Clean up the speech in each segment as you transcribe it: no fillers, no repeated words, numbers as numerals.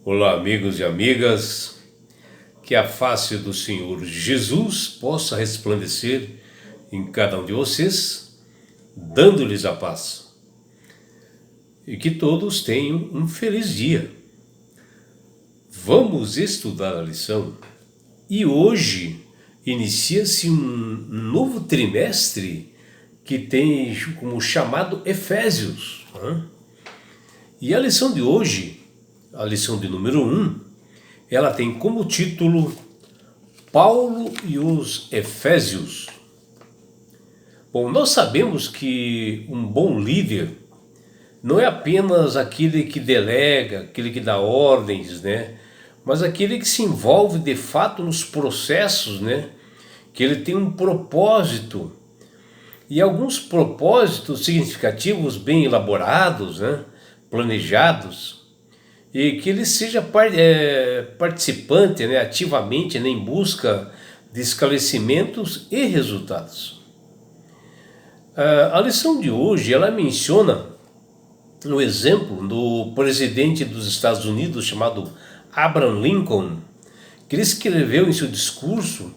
Olá, amigos e amigas, que a face do Senhor Jesus possa resplandecer em cada um de vocês, dando-lhes a paz, e que todos tenham um feliz dia. Vamos estudar a lição e hoje inicia-se um novo trimestre que tem como chamado Efésios. E a lição de hoje, a lição de número 1, ela tem como título Paulo e os Efésios. Bom, nós sabemos que um bom líder não é apenas aquele que delega, aquele que dá ordens, né? Mas aquele que se envolve de fato nos processos, né? Que ele tem um propósito e alguns propósitos significativos bem elaborados, né? Planejados, e que ele seja participante, né, ativamente, né, em busca de esclarecimentos e resultados. A lição de hoje ela menciona um exemplo do presidente dos Estados Unidos chamado Abraham Lincoln, que ele escreveu em seu discurso,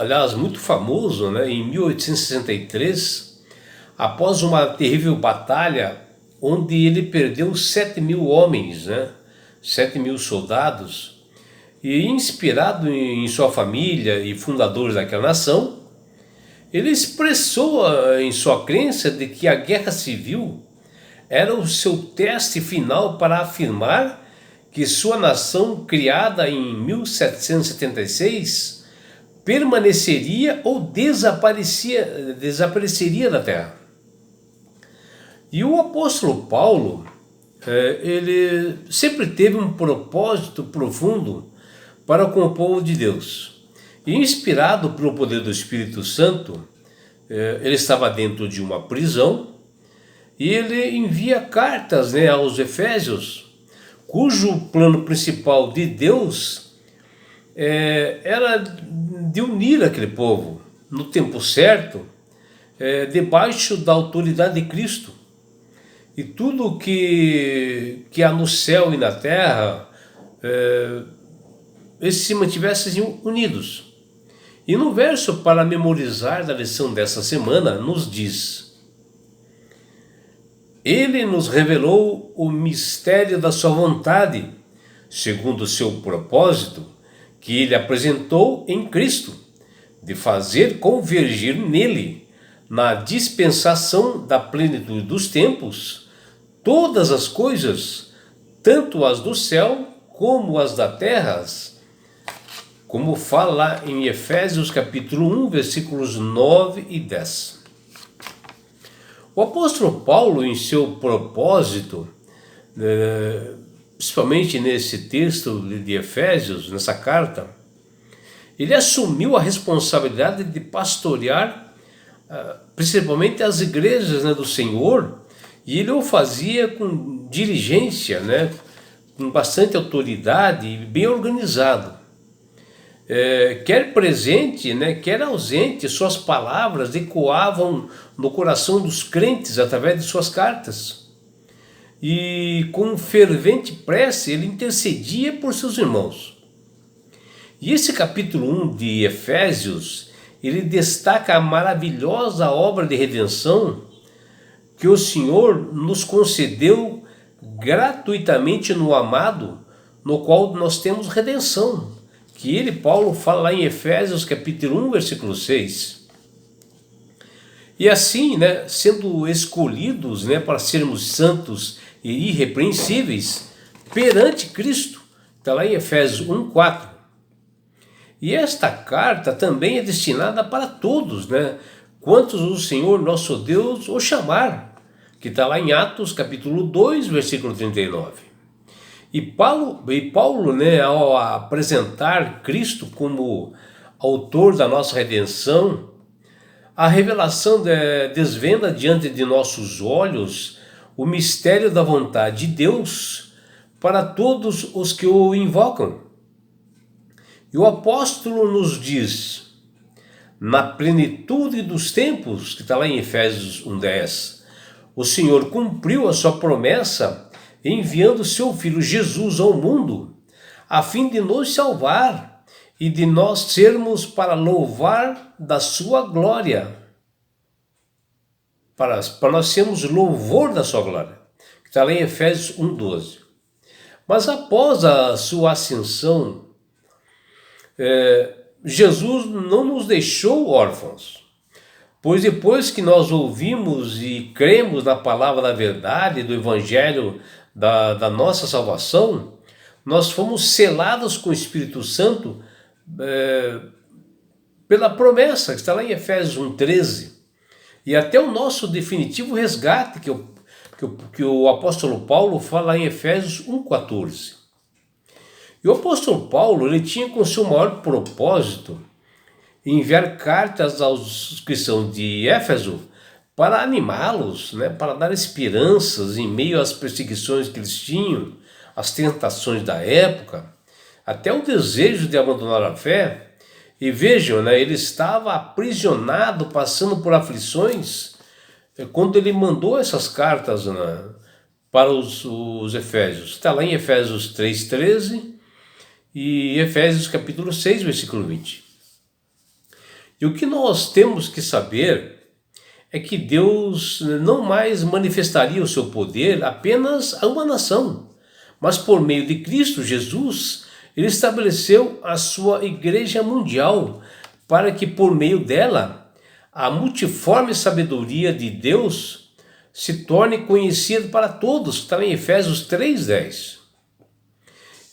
aliás muito famoso, né, em 1863, após uma terrível batalha onde ele perdeu 7.000 homens, né? 7.000 soldados, e inspirado em sua família e fundadores daquela nação, ele expressou em sua crença de que a guerra civil era o seu teste final para afirmar que sua nação, criada em 1776, permaneceria ou desapareceria da terra. E o apóstolo Paulo, ele sempre teve um propósito profundo para com o povo de Deus. E inspirado pelo poder do Espírito Santo, ele estava dentro de uma prisão e ele envia cartas, né, aos Efésios, cujo plano principal de Deus era de unir aquele povo no tempo certo, debaixo da autoridade de Cristo. E tudo que há no céu e na terra, eles se mantivessem unidos. E no verso para memorizar da lição dessa semana, nos diz: Ele nos revelou o mistério da sua vontade, segundo o seu propósito, que ele apresentou em Cristo, de fazer convergir nele, na dispensação da plenitude dos tempos, todas as coisas, tanto as do céu como as da terra, como fala em Efésios capítulo 1, versículos 9 e 10. O apóstolo Paulo, em seu propósito, principalmente nesse texto de Efésios, nessa carta, ele assumiu a responsabilidade de pastorear principalmente as igrejas, né, do Senhor, e ele o fazia com diligência, né, com bastante autoridade e bem organizado. Quer presente, né, quer ausente, suas palavras ecoavam no coração dos crentes através de suas cartas. E com fervente prece ele intercedia por seus irmãos. E esse capítulo 1 de Efésios, ele destaca a maravilhosa obra de redenção que o Senhor nos concedeu gratuitamente no amado, no qual nós temos redenção, que ele, Paulo, fala lá em Efésios capítulo 1, versículo 6. E assim, né, sendo escolhidos, né, para sermos santos e irrepreensíveis perante Cristo, está lá em Efésios 1, 4. E esta carta também é destinada para todos, né? Quantos o Senhor nosso Deus o chamar, que está lá em Atos capítulo 2, versículo 39. E Paulo, né, ao apresentar Cristo como autor da nossa redenção, a revelação desvenda diante de nossos olhos o mistério da vontade de Deus para todos os que o invocam. E o apóstolo nos diz, na plenitude dos tempos, que está lá em Efésios 1,10, o Senhor cumpriu a sua promessa enviando seu Filho Jesus ao mundo, a fim de nos salvar e de nós sermos para louvar da sua glória, para nós sermos louvor da sua glória, que está lá em Efésios 1:12. Mas após a sua ascensão, Jesus não nos deixou órfãos, pois depois que nós ouvimos e cremos na palavra da verdade, do evangelho da nossa salvação, nós fomos selados com o Espírito Santo pela promessa, que está lá em Efésios 1:13, e até o nosso definitivo resgate, que o apóstolo Paulo fala em Efésios 1:14. E o apóstolo Paulo, ele tinha com seu maior propósito enviar cartas aos cristãos de Éfeso para animá-los, né, para dar esperanças em meio às perseguições que eles tinham, as tentações da época, até o desejo de abandonar a fé. E vejam, né, ele estava aprisionado, passando por aflições, quando ele mandou essas cartas, né, para os Efésios. Está lá em Efésios 3:13 e Efésios capítulo 6, versículo 20. E o que nós temos que saber é que Deus não mais manifestaria o seu poder apenas a uma nação, mas por meio de Cristo Jesus, ele estabeleceu a sua igreja mundial, para que por meio dela a multiforme sabedoria de Deus se torne conhecida para todos, que está em Efésios 3:10.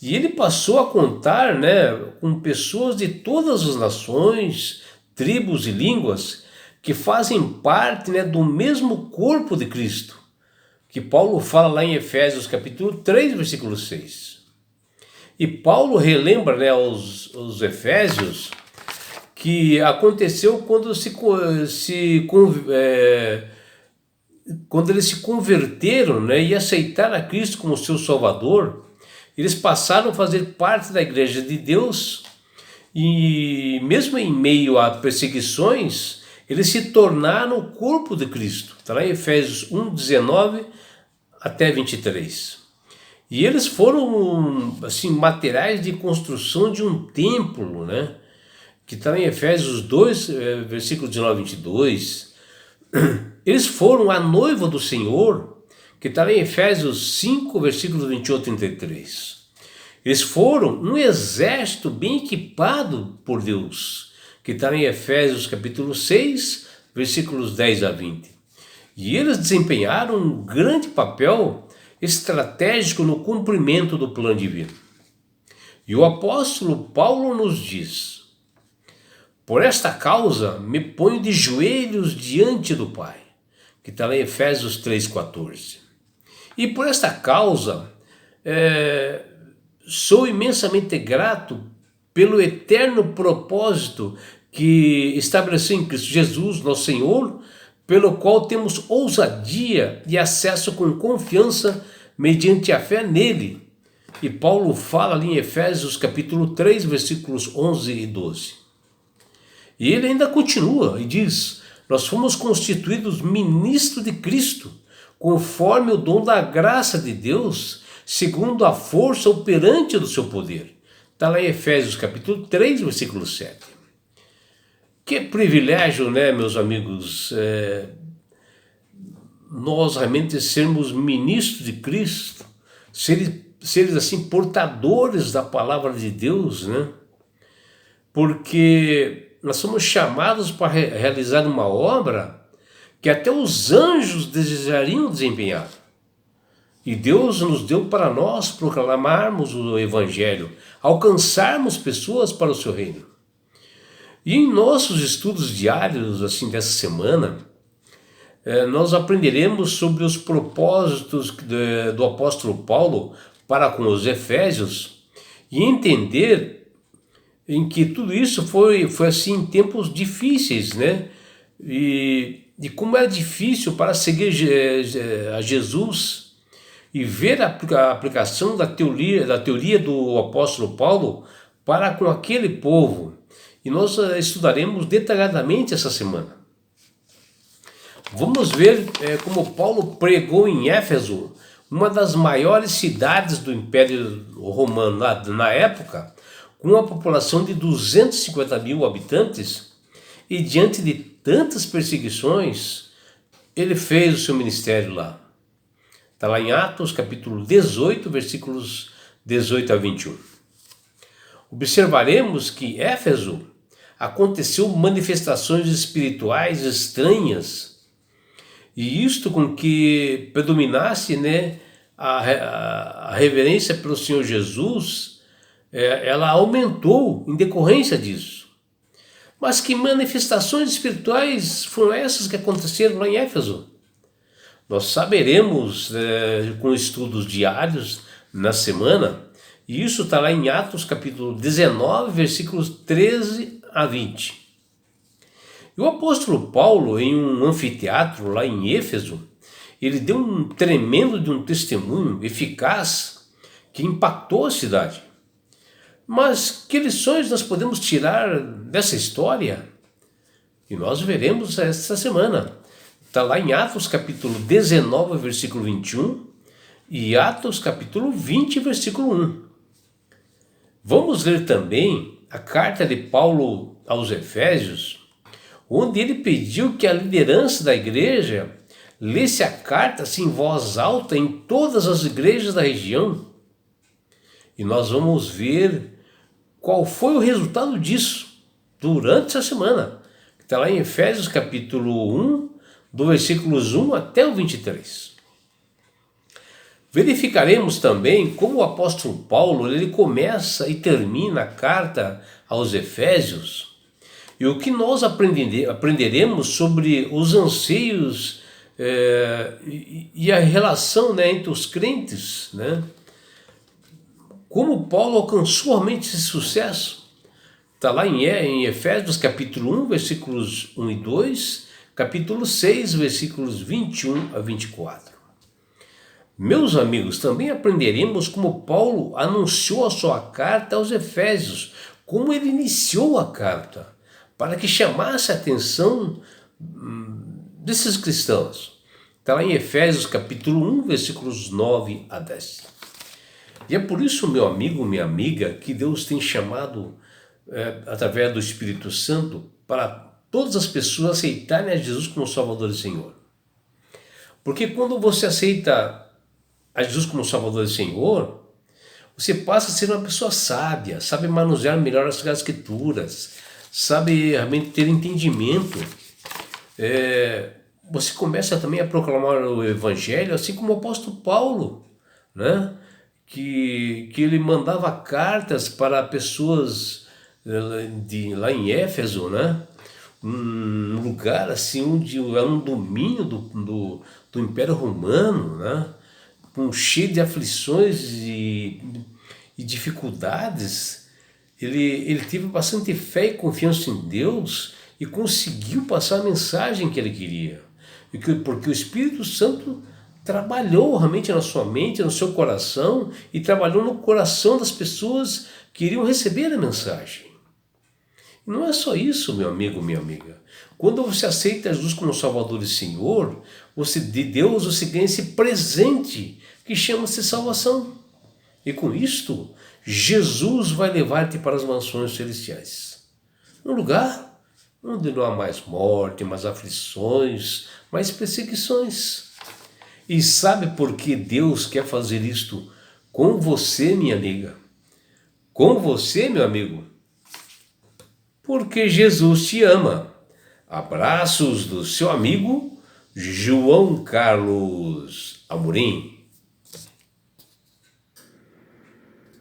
E ele passou a contar, né, com pessoas de todas as nações, tribos e línguas que fazem parte, né, do mesmo corpo de Cristo, que Paulo fala lá em Efésios capítulo 3, versículo 6. E Paulo relembra, né, aos Efésios que aconteceu quando quando eles se converteram, né, e aceitaram a Cristo como seu Salvador. Eles passaram a fazer parte da igreja de Deus e mesmo em meio a perseguições, eles se tornaram o corpo de Cristo. Está lá em Efésios 1:19 até 23. E eles foram, assim, materiais de construção de um templo, né? Que está em Efésios 2, versículo 19 e 22. Eles foram a noiva do Senhor, que está em Efésios 5, versículos 28 e 33. Eles foram um exército bem equipado por Deus, que está em Efésios capítulo 6, versículos 10 a 20. E eles desempenharam um grande papel estratégico no cumprimento do plano divino. E o apóstolo Paulo nos diz: por esta causa me ponho de joelhos diante do Pai, que está lá em Efésios 3,14. E por esta causa sou imensamente grato pelo eterno propósito que estabeleceu em Cristo Jesus, nosso Senhor, pelo qual temos ousadia e acesso com confiança mediante a fé nele. E Paulo fala ali em Efésios capítulo 3, versículos 11 e 12. E ele ainda continua e diz: nós fomos constituídos ministros de Cristo, conforme o dom da graça de Deus, segundo a força operante do seu poder. Está lá em Efésios capítulo 3, versículo 7. Que privilégio, né, meus amigos, nós realmente sermos ministros de Cristo, seres assim portadores da palavra de Deus, né? Porque nós somos chamados para realizar uma obra que até os anjos desejariam desempenhar. E Deus nos deu para nós proclamarmos o Evangelho, alcançarmos pessoas para o seu reino. E em nossos estudos diários, assim, dessa semana, nós aprenderemos sobre os propósitos do apóstolo Paulo para com os Efésios e entender em que tudo isso foi assim em tempos difíceis, né? E como é difícil para seguir a Jesus e ver a aplicação da teoria do apóstolo Paulo para com aquele povo. E nós estudaremos detalhadamente essa semana. Vamos ver como Paulo pregou em Éfeso uma das maiores cidades do Império Romano na época, com uma população de 250 mil habitantes, e diante de tantas perseguições, ele fez o seu ministério lá. Está lá em Atos capítulo 18, versículos 18 a 21. Observaremos que em Éfeso aconteceu manifestações espirituais estranhas, e isto com que predominasse, né, a reverência pelo Senhor Jesus, ela aumentou em decorrência disso. Mas que manifestações espirituais foram essas que aconteceram lá em Éfeso? Nós saberemos com estudos diários na semana, e isso está lá em Atos capítulo 19, versículos 13 a 20. E o apóstolo Paulo, em um anfiteatro lá em Éfeso, ele deu um tremendo de um testemunho eficaz que impactou a cidade. Mas que lições nós podemos tirar dessa história? E nós veremos esta semana. Está lá em Atos capítulo 19, versículo 21 e Atos capítulo 20, versículo 1. Vamos ler também a carta de Paulo aos Efésios, onde ele pediu que a liderança da igreja lesse a carta assim, em voz alta em todas as igrejas da região. E nós vamos ver qual foi o resultado disso durante essa semana. Está lá em Efésios capítulo 1, do versículos 1 até o 23. Verificaremos também como o apóstolo Paulo ele começa e termina a carta aos Efésios, e o que nós aprenderemos sobre os anseios e a relação, né, entre os crentes, né? Como Paulo alcançou realmente esse sucesso. Está lá em Efésios capítulo 1, versículos 1 e 2, capítulo 6, versículos 21 a 24. Meus amigos, também aprenderemos como Paulo anunciou a sua carta aos Efésios, como ele iniciou a carta, para que chamasse a atenção desses cristãos. Está lá em Efésios capítulo 1, versículos 9 a 10. E é por isso, meu amigo, minha amiga, que Deus tem chamado, através do Espírito Santo, para todas as pessoas aceitarem a Jesus como Salvador e Senhor. Porque quando você aceita a Jesus como Salvador e Senhor, você passa a ser uma pessoa sábia, sabe manusear melhor as Escrituras, sabe realmente ter entendimento. Você começa também a proclamar o Evangelho, assim como o apóstolo Paulo, né? Que ele mandava cartas para pessoas lá em Éfeso, né? Um lugar assim onde era um domínio do Império Romano, né? Cheio de aflições e dificuldades. Ele teve bastante fé e confiança em Deus e conseguiu passar a mensagem que ele queria, porque o Espírito Santo trabalhou realmente na sua mente, no seu coração, e trabalhou no coração das pessoas que iriam receber a mensagem. E não é só isso, meu amigo, minha amiga. Quando você aceita Jesus como Salvador e Senhor, de Deus você ganha esse presente que chama-se salvação. E com isto, Jesus vai levar-te para as mansões celestiais. Um lugar onde não há mais morte, mais aflições, mais perseguições. E sabe por que Deus quer fazer isto com você, minha amiga? Com você, meu amigo? Porque Jesus te ama. Abraços do seu amigo João Carlos Amorim.